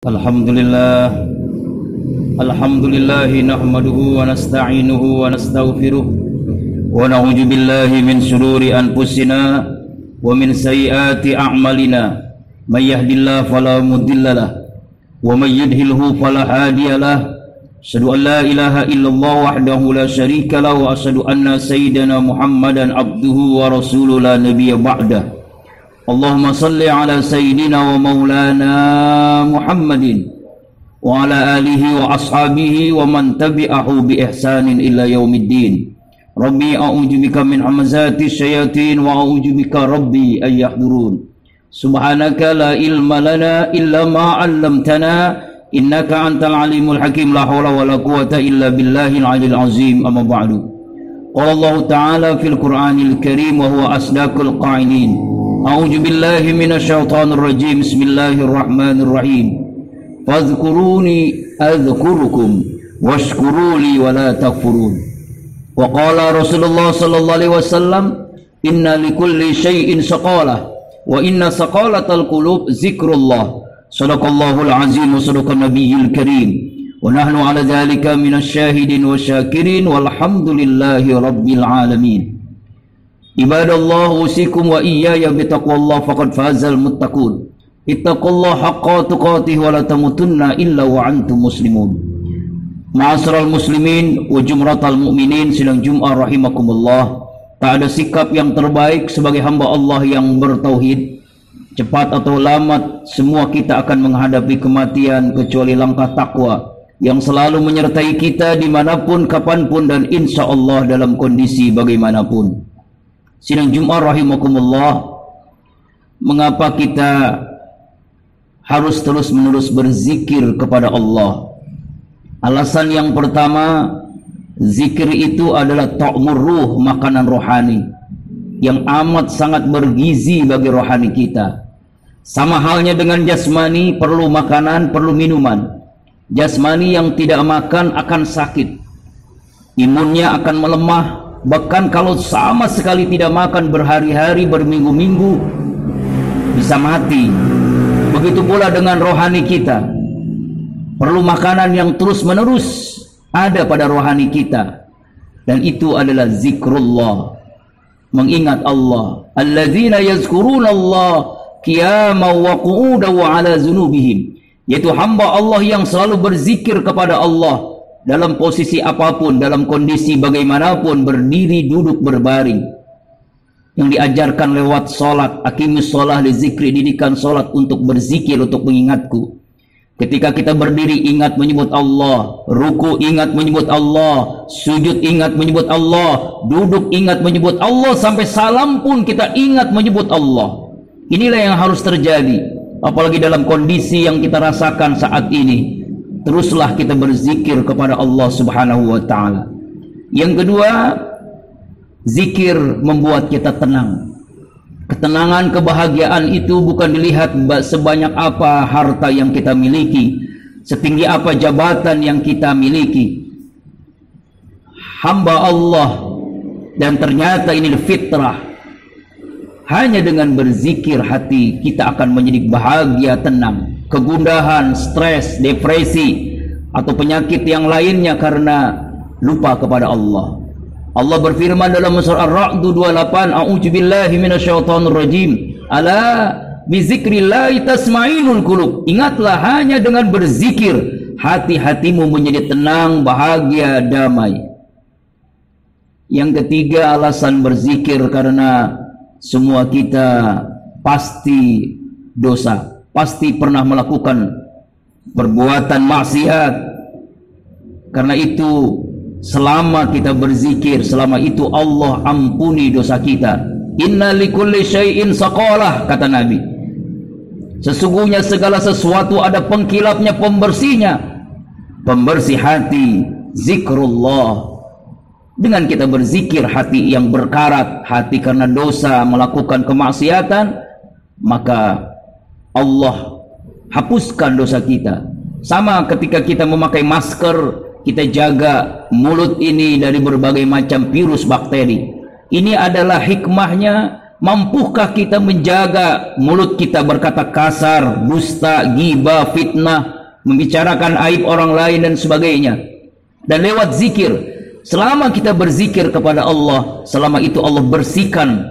Alhamdulillah nahmaduhu wa nasta'inuhu wa nastaghfiruh wa na'udzu billahi min shururi anfusina wa min sayyiati a'malina may yahdihillahu fala mudilla lahu wa may yudhlilhu fala hadiya lahu asyhadu an la ilaha illallah wahdahu la syarika lahu wa asyhadu anna sayyidana Muhammadan abduhu wa rasuluhu la nabiyya ba'dahu. Allahumma salli ala sayyidina wa maulana Muhammadin wa ala alihi wa ashabihi wa man tabi'ahu bi ihsanin ila yaumiddin. Rabbi a'udzu bika min hamazati syayatin wa a'udzu bika rabbi ay yahdurun. Subhanaka la ilma lana illa ma 'allamtana innaka antal alimul hakim. La haula wa la quwwata illa billahil aliyil azim. Amma ba'du. Qala Allah ta'ala fil Qur'anil Karim wa huwa asdaqul qa'ilin. A'udzu billahi minasyaitonir rajim. Bismillahirrahmanirrahim. Fadhkuruni adhkurukum washkuruli wa la takfurun. Wa qala Rasulullah sallallahu alaihi wasallam, inna likulli syai'in saqalah wa inna saqalatal qulub zikrullah. Shadaqallahul azim wa sadaqan nabiyil karim. Wa nahnu ala dzalika minasyahidin wa syakirin walhamdulillahi rabbil alamin. Ibadallah usikum wa iyaya bitaqwallah faqad fazal muttaqun. Ittaqullaha haqqa tuqatih wa la tamutunna illa wa antum muslimun. Ma'asyiral muslimin wa jumratal mu'minin, sidang Jumat rahimakumullah. Tak ada sikap yang terbaik sebagai hamba Allah yang bertauhid. Cepat atau lambat semua kita akan menghadapi kematian kecuali langkah takwa yang selalu menyertai kita dimanapun, kapanpun, dan insya Allah dalam kondisi bagaimanapun. Sidang Jumat rahimakumullah, mengapa kita harus terus-menerus berzikir kepada Allah? Alasan yang pertama, zikir itu adalah ta'mur ruh, makanan rohani yang amat sangat bergizi bagi rohani kita. Sama halnya dengan jasmani, perlu makanan, perlu minuman. Jasmani yang tidak makan akan sakit, imunnya akan melemah. Bahkan kalau sama sekali tidak makan berhari-hari, berminggu-minggu, bisa mati. Begitu pula dengan rohani kita. Perlu makanan yang terus-menerus ada pada rohani kita. Dan itu adalah zikrullah, mengingat Allah. Alladzina yazkuruna Allah qiyaman wa qu'udan wa ala dzunubihim. Yaitu hamba Allah yang selalu berzikir kepada Allah dalam posisi apapun, dalam kondisi bagaimanapun, berdiri, duduk, berbaring. Yang diajarkan lewat solat, aqimus sholah li zikri, didikan solat untuk berzikir, untuk mengingatku. Ketika kita berdiri ingat menyebut Allah, ruku ingat menyebut Allah, sujud ingat menyebut Allah, duduk ingat menyebut Allah, sampai salam pun kita ingat menyebut Allah. Inilah yang harus terjadi, apalagi dalam kondisi yang kita rasakan saat ini. Teruslah kita berzikir kepada Allah subhanahu wa ta'ala. Yang kedua, zikir membuat kita tenang. Ketenangan, kebahagiaan itu bukan dilihat sebanyak apa harta yang kita miliki, setinggi apa jabatan yang kita miliki. Hamba Allah, dan ternyata ini fitrah. Hanya dengan berzikir hati kita akan menjadi bahagia, tenang. Kegundahan, stres, depresi, atau penyakit yang lainnya karena lupa kepada Allah. Allah berfirman dalam surah Ar-Ra'd 28, A'udzu billahi minasyaitonir rajim. Ala bizikrillahi tasma'inul qulub. Ingatlah, hanya dengan berzikir hati-hatimu menjadi tenang, bahagia, damai. Yang ketiga, alasan berzikir karena semua kita pasti dosa, pasti pernah melakukan perbuatan maksiat. Karena itu selama kita berzikir, selama itu Allah ampuni dosa kita. Inna likulli syai'in saqalah, kata Nabi. Sesungguhnya segala sesuatu ada pengkilapnya, pembersihnya. Pembersih hati, zikrullah. Dengan kita berzikir, hati yang berkarat, hati karena dosa, melakukan kemaksiatan, maka Allah hapuskan dosa kita. Sama ketika kita memakai masker, kita jaga mulut ini dari berbagai macam virus, bakteri. Ini adalah hikmahnya Mampukah kita menjaga mulut kita berkata kasar, dusta, ghibah, fitnah, membicarakan aib orang lain dan sebagainya. Dan lewat zikir, selama kita berzikir kepada Allah, selama itu Allah bersihkan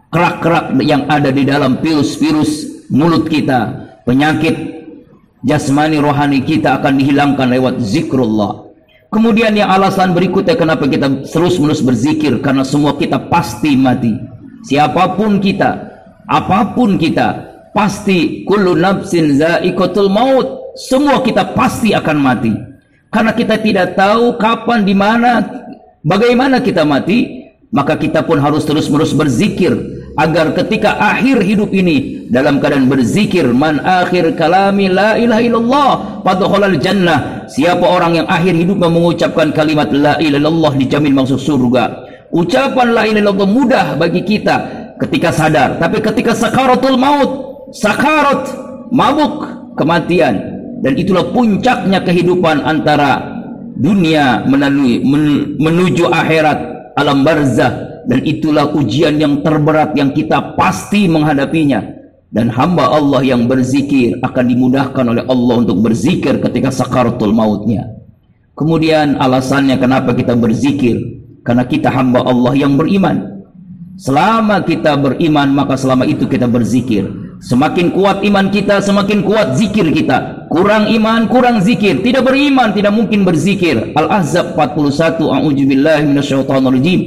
kerak-kerak yang ada di dalam virus-virus mulut kita. Penyakit jasmani rohani kita akan dihilangkan lewat zikrullah. Kemudian yang alasan berikutnya kenapa kita terus-menerus berzikir, karena semua kita pasti mati. Siapapun kita, apapun kita, pasti kullu nafsin za'iqatul maut. Semua kita pasti akan mati. Karena kita tidak tahu kapan, di mana, bagaimana kita mati, maka kita pun harus terus-menerus berzikir agar ketika akhir hidup ini dalam keadaan berzikir. Man akhir kalami la ilaha illallah fadkhulal jannah. Siapa orang yang akhir hidupnya mengucapkan kalimat la ilaha illallah dijamin masuk surga. Ucapan la ilaha illallah mudah bagi kita ketika sadar, tapi ketika sakaratul maut, sakarat, mabuk, kematian, dan itulah puncaknya kehidupan antara dunia menuju akhirat, alam barzah, dan itulah ujian yang terberat yang kita pasti menghadapinya. Dan hamba Allah yang berzikir akan dimudahkan oleh Allah untuk berzikir ketika sakaratul mautnya. Kemudian alasannya kenapa kita berzikir, karena kita hamba Allah yang beriman. Selama kita beriman, maka selama itu kita berzikir. Semakin kuat iman kita, semakin kuat zikir kita. Kurang iman, kurang zikir. Tidak beriman, tidak mungkin berzikir. Al-Ahzab 41. A'udzubillahi minasyaitonirrajim.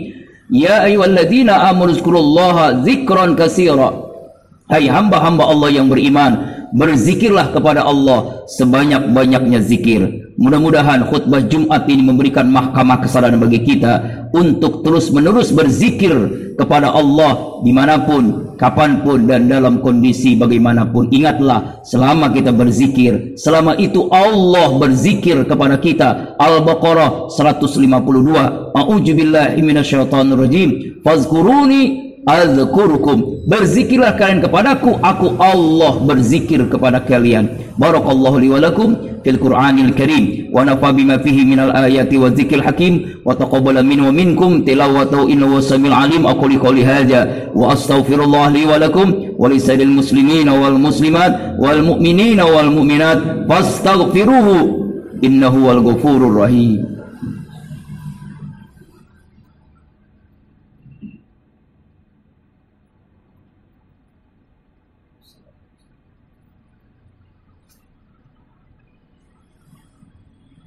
Ya ayyuhalladzina amanu dzkurullaha dzikran katsira. Hai hamba-hamba Allah yang beriman, berzikirlah kepada Allah sebanyak-banyaknya zikir. Mudah-mudahan khutbah Jumat ini memberikan mahkamah kesadaran bagi kita untuk terus-menerus berzikir kepada Allah dimanapun, kapanpun, dan dalam kondisi bagaimanapun. Ingatlah, selama kita berzikir, selama itu Allah berzikir kepada kita. Al-Baqarah 152. A'udzubillahi minasyaitonirrajim. Fazkuruni azkurukum. Berzikirlah kalian kepadaku, aku Allah berzikir kepada kalian. Barakallahu li wa lakum fil Qur'anil Karim wa nafa bima fihi minal ayati wa dzikril hakim wa taqabbala minni wa minkum tilawatahu innahu samiul alim. Aqulu qouli hadza wa astaghfirullah li wa lakum wa li sa'iril muslimina wal muslimat wal mu'minina wal mu'minat fastaghfiruhu innahu wal ghafurur rahim.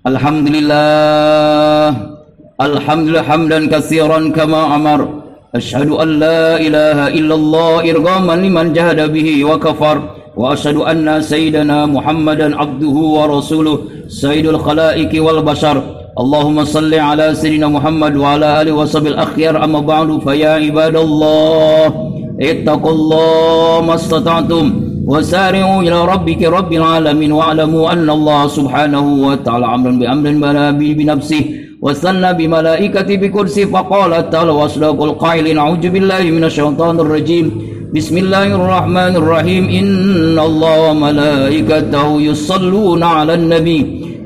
Alhamdulillah, alhamdulillah hamdan katsiran kama amar. Asyhadu an la ilaha illallah irghaman liman jahada bihi wa kafar. Wa asyhadu anna sayyidana Muhammadan abduhu wa rasuluh sayyidul khalaiqi wal bashar. Allahumma salli ala sayyidina Muhammad wa ala alihi wa sahbihi akhyar. Amma ba'du, fa ya ibadallah ittaqullaha mastata'tum وسارعوا إلى ربك رب العالمين واعلموا أن الله سبحانه وتعالى أمر بأمر بلا بنفسه وثنى بملائكته بكرسي فقال تعالى وأصدق القائلين أعوذ بالله من الشيطان الرجيم بسم الله الرحمن الرحيم إن الله وملائكته يصلون على النبي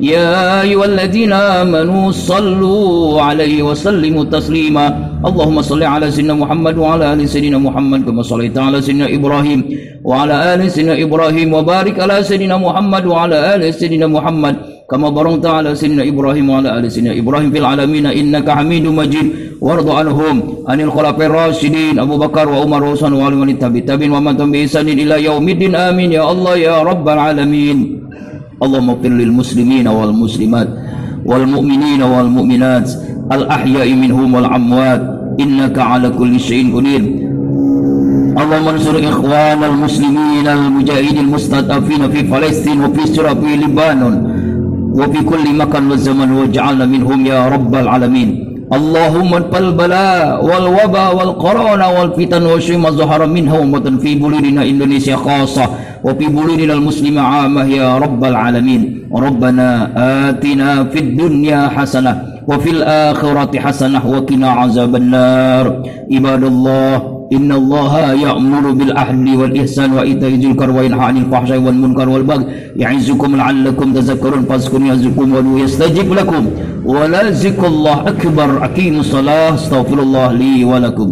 يا أيها الذين آمنوا صلوا عليه وسلموا تسليما اللهم صل على سيدنا محمد وعلى آل سيدنا محمد كما صليت على سيدنا إبراهيم وعلى آل سيدنا إبراهيم وبارك على سيدنا محمد وعلى آل سيدنا محمد كما باركت على سيدنا إبراهيم وعلى آل سيدنا إبراهيم في العالمين إنك حميد مجيد وارض عنهم عن الخلفاء الراشدين أبو بكر وعمر وعثمان وعلي والتابعين ومن تبعهم بإحسان إلى يوم الدين آمين يا الله يا رب العالمين اللهم اغفر للمسلمين والمسلمات والمؤمنين والمؤمنات الأحياء منهم والأموات إنك على كل شيء قدير اللهم انصر إخوان المسلمين المجاهدين المستضعفين في فلسطين وفي سوريا وفي لبنان وفي كل مكان والزمن واجعلنا منهم يا رب العالمين اللهم ادفع البلاء والوباء والقرona والفتن والشر ما ظهر منها وبطن في بلادنا إندونيسيا خاصة وفي بلادنا المسلمة عامة يا رب العالمين ربنا آتنا في الدنيا حسنة وفي الآخرة حسنة وقنا عذاب النار عباد الله إن الله يأمر بالعدل والإحسان وإيتاء ذي القربى وينهى عن الفحشاء والمنكر والبغي يعظكم لعلكم تذكرون فاذكروني يذكركم وادعوه يستجب لكم ولذكر الله أكبر أقيموا الصلاة استغفر الله لي ولكم.